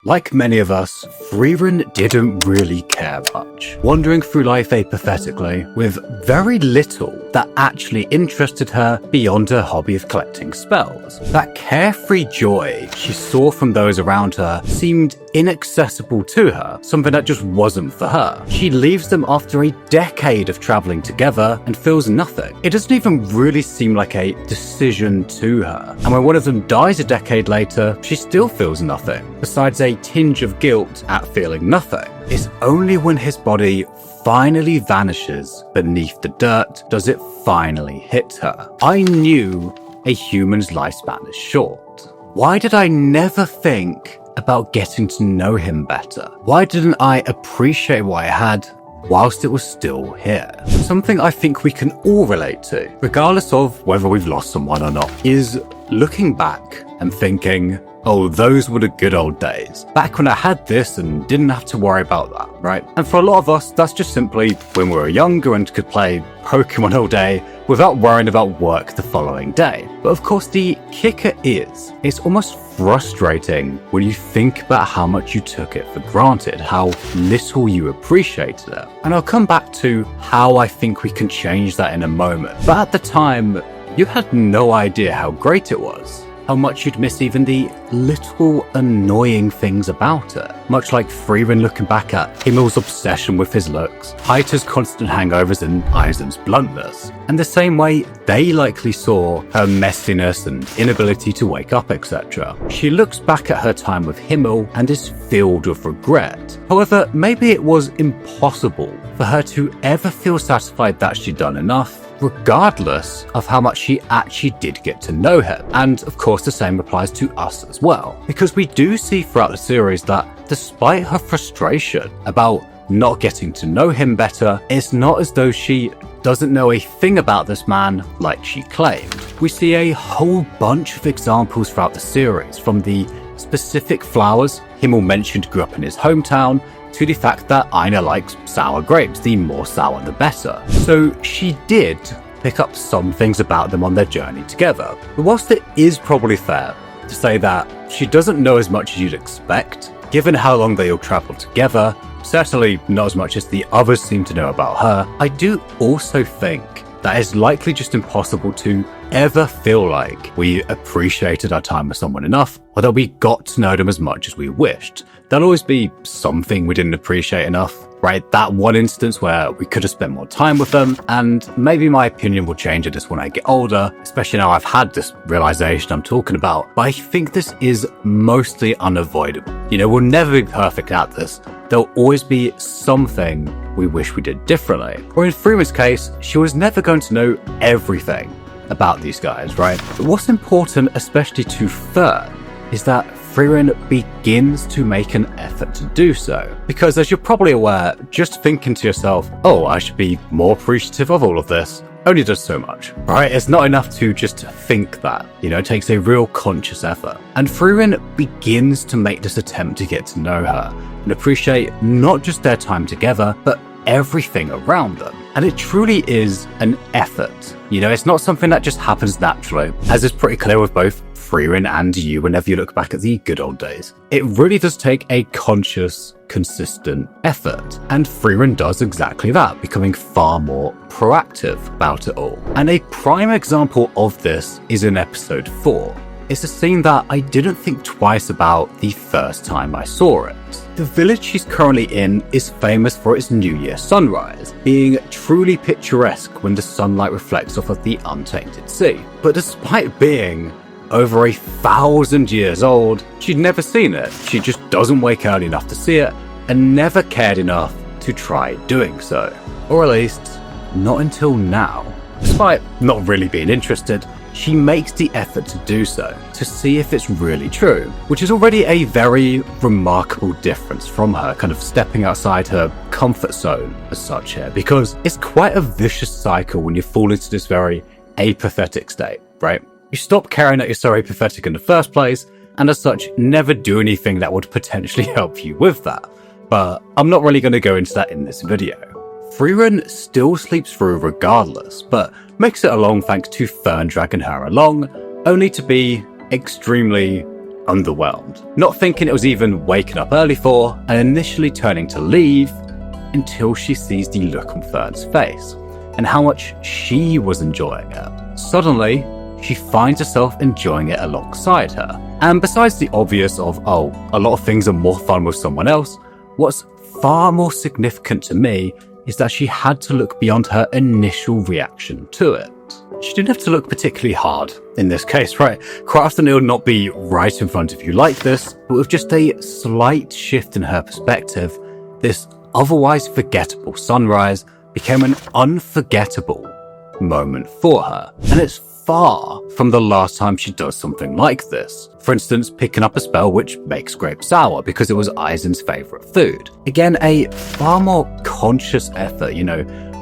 Like many of us, Frieren didn't really care much, wandering through life apathetically, with very little that actually interested her beyond her hobby of collecting spells. That carefree joy she saw from those around her seemed inaccessible to her, something that just wasn't for her. She leaves them after a decade of traveling together and feels nothing. It doesn't even really seem like a decision to her. And when one of them dies a decade later, she still feels nothing, besides a tinge of guilt at feeling nothing. It's only when his body finally vanishes beneath the dirt does it finally hit her. I knew a human's lifespan is short. Why did I never think about getting to know him better? Why didn't I appreciate what I had whilst it was still here? Something I think we can all relate to, regardless of whether we've lost someone or not, is looking back and thinking, oh, those were the good old days. Back when I had this and didn't have to worry about that, right? And for a lot of us, that's just simply when we were younger and could play Pokemon all day without worrying about work the following day. But of course, the kicker is, it's almost frustrating when you think about how much you took it for granted, how little you appreciated it. And I'll come back to how I think we can change that in a moment. But at the time, you had no idea how great it was. How much you'd miss even the little annoying things about it. Much like Frieren looking back at Himmel's obsession with his looks, Haita's constant hangovers and Aizen's bluntness. And the same way they likely saw her messiness and inability to wake up, etc. She looks back at her time with Himmel and is filled with regret. However, maybe it was impossible for her to ever feel satisfied that she'd done enough, regardless of how much she actually did get to know him. And of course the same applies to us as well, because we do see throughout the series that despite her frustration about not getting to know him better, it's not as though she doesn't know a thing about this man like she claimed. We see a whole bunch of examples throughout the series, from the specific flowers Himmel mentioned grew up in his hometown, to the fact that Aina likes sour grapes, the more sour the better. So she did pick up some things about them on their journey together. But whilst it is probably fair to say that she doesn't know as much as you'd expect, given how long they all travelled together, certainly not as much as the others seem to know about her, I do also think that it's likely just impossible to ever feel like we appreciated our time with someone enough, or that we got to know them as much as we wished. There'll always be something we didn't appreciate enough, right? That one instance where we could have spent more time with them, and maybe my opinion will change at this when I get older, especially now I've had this realization I'm talking about. But I think this is mostly unavoidable. We'll never be perfect at this. There'll always be something we wish we did differently. Or in Frieren's case, she was never going to know everything about these guys, right? But what's important, especially to Fern, is that Frieren begins to make an effort to do so. Because as you're probably aware, just thinking to yourself, oh, I should be more appreciative of all of this, only does so much, right? It's not enough to just think that, it takes a real conscious effort. And Frieren begins to make this attempt to get to know her and appreciate not just their time together, but everything around them. And it truly is an effort. It's not something that just happens naturally, as is pretty clear with both Frieren and you whenever you look back at the good old days. It really does take a conscious, consistent effort. And Frieren does exactly that, becoming far more proactive about it all. And a prime example of this is in episode 4. It's a scene that I didn't think twice about the first time I saw it. The village she's currently in is famous for its New Year sunrise, being truly picturesque when the sunlight reflects off of the untainted sea. But despite being over 1,000 years old, she'd never seen it. She just doesn't wake early enough to see it, and never cared enough to try doing so. Or at least, not until now. Despite not really being interested, she makes the effort to do so, to see if it's really true, which is already a very remarkable difference from her kind of stepping outside her comfort zone as such here, because it's quite a vicious cycle when you fall into this very apathetic state, right? You stop caring that you're so apathetic in the first place, and as such, never do anything that would potentially help you with that. But I'm not really going to go into that in this video. Frieren still sleeps through regardless, but makes it along thanks to Fern dragging her along, only to be extremely underwhelmed, not thinking it was even waking up early for, and initially turning to leave until she sees the look on Fern's face and how much she was enjoying it. Suddenly, she finds herself enjoying it alongside her. And besides the obvious of, oh, a lot of things are more fun with someone else, what's far more significant to me is that she had to look beyond her initial reaction to it. She didn't have to look particularly hard in this case, right? Quite often it'll not be right in front of you like this, but with just a slight shift in her perspective, this otherwise forgettable sunrise became an unforgettable moment for her. And it's far from the last time she does something like this. For instance, picking up a spell which makes grape sour because it was Eisen's favourite food. Again, a far more conscious effort,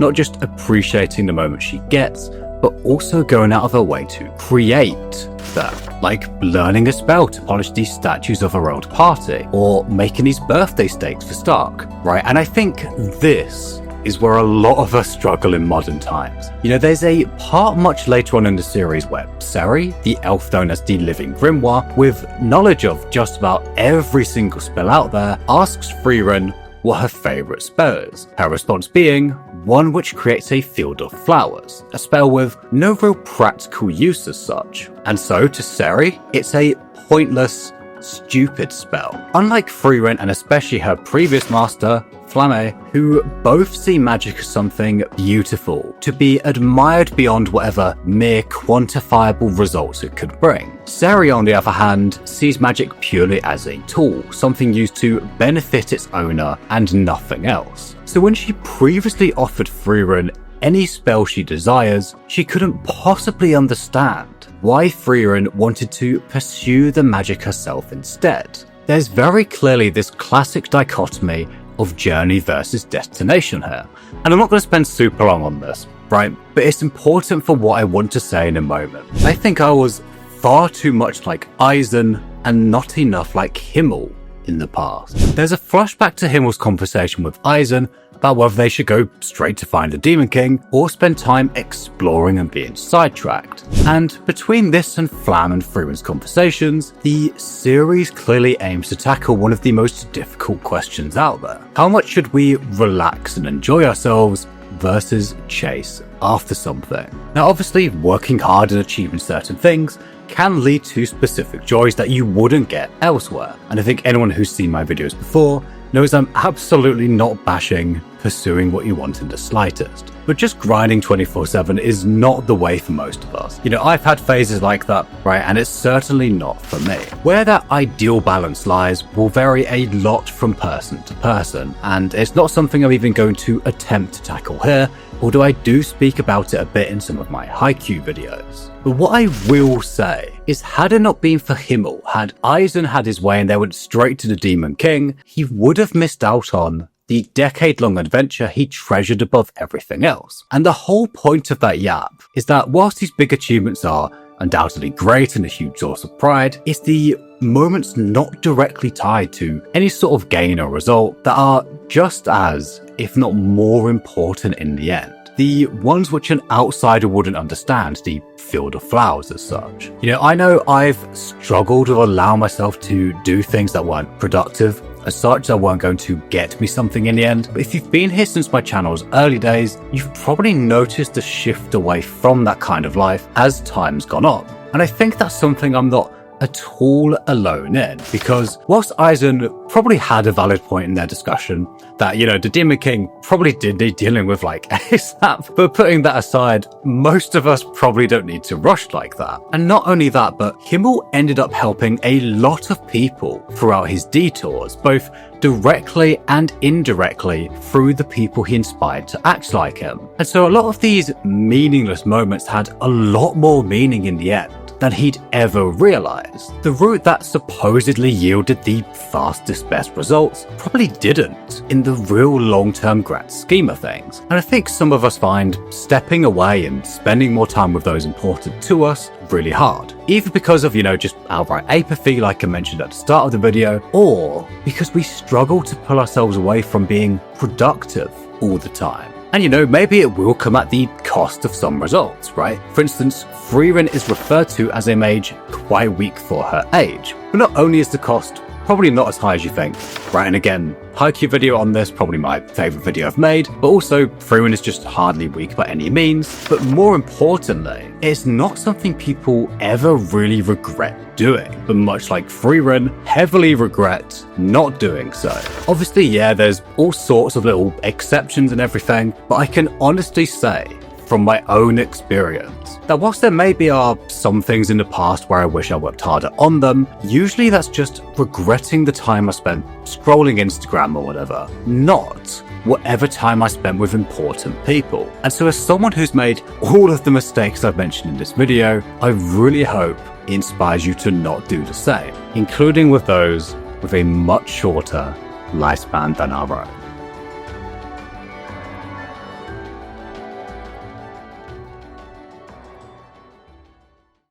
not just appreciating the moment she gets, but also going out of her way to create that, like learning a spell to polish these statues of her old party, or making these birthday steaks for Stark, right? And I think this is where a lot of us struggle in modern times. There's a part much later on in the series where Seri, the elf known as the Living Grimoire, with knowledge of just about every single spell out there, asks Frieren what her favourite spell is. Her response being one which creates a field of flowers, a spell with no real practical use as such. And so to Seri, it's a pointless, stupid spell. Unlike Frieren and especially her previous master, Flamme, who both see magic as something beautiful, to be admired beyond whatever mere quantifiable results it could bring. Seri, on the other hand, sees magic purely as a tool, something used to benefit its owner and nothing else. So when she previously offered Frieren any spell she desires, she couldn't possibly understand why Frieren wanted to pursue the magic herself instead. There's very clearly this classic dichotomy of journey versus destination here. And I'm not going to spend super long on this, right? But it's important for what I want to say in a moment. I think I was far too much like Eisen and not enough like Himmel in the past. There's a flashback to Himmel's conversation with Eisen about whether they should go straight to find the Demon King or spend time exploring and being sidetracked. And between this and Flam and Frieren's conversations, the series clearly aims to tackle one of the most difficult questions out there. How much should we relax and enjoy ourselves versus chase after something? Now obviously, working hard and achieving certain things can lead to specific joys that you wouldn't get elsewhere. And I think anyone who's seen my videos before knows I'm absolutely not bashing pursuing what you want in the slightest. But just grinding 24/7 is not the way for most of us. I've had phases like that, right? And it's certainly not for me. Where that ideal balance lies will vary a lot from person to person, and it's not something I'm even going to attempt to tackle here, although I do speak about it a bit in some of my Haikyuu videos. But what I will say is, had it not been for Himmel, had Eisen had his way and they went straight to the Demon King, he would have missed out on the decade-long adventure he treasured above everything else. And the whole point of that yap is that whilst these big achievements are undoubtedly great and a huge source of pride, it's the moments not directly tied to any sort of gain or result that are just as, if not more important in the end. The ones which an outsider wouldn't understand, the field of flowers as such. I know I've struggled to allow myself to do things that weren't productive as such, that weren't going to get me something in the end. But if you've been here since my channel's early days, you've probably noticed a shift away from that kind of life as time's gone on. And I think that's something I'm not at all alone in, because whilst Eisen probably had a valid point in their discussion that, the Demon King probably did need dealing with like ASAP, but putting that aside, most of us probably don't need to rush like that. And not only that, but Himmel ended up helping a lot of people throughout his detours, both directly and indirectly through the people he inspired to act like him. And so a lot of these meaningless moments had a lot more meaning in the end than he'd ever realised. The route that supposedly yielded the fastest best results probably didn't in the real long-term grand scheme of things. And I think some of us find stepping away and spending more time with those important to us really hard. Either because of, just outright apathy like I mentioned at the start of the video, or because we struggle to pull ourselves away from being productive all the time. And maybe it will come at the cost of some results, right? For instance, Frieren is referred to as a mage quite weak for her age. But not only is the cost probably not as high as you think, right? And again, Haikyuu video on this, probably my favourite video I've made, but also Frieren is just hardly weak by any means. But more importantly, it's not something people ever really regret doing, but much like Frieren, heavily regret not doing so. Obviously, yeah, there's all sorts of little exceptions and everything, but I can honestly say, from my own experience, that whilst there maybe are some things in the past where I wish I worked harder on them, usually that's just regretting the time I spent scrolling Instagram or whatever, not whatever time I spent with important people. And so as someone who's made all of the mistakes I've mentioned in this video, I really hope it inspires you to not do the same, including with those with a much shorter lifespan than our own.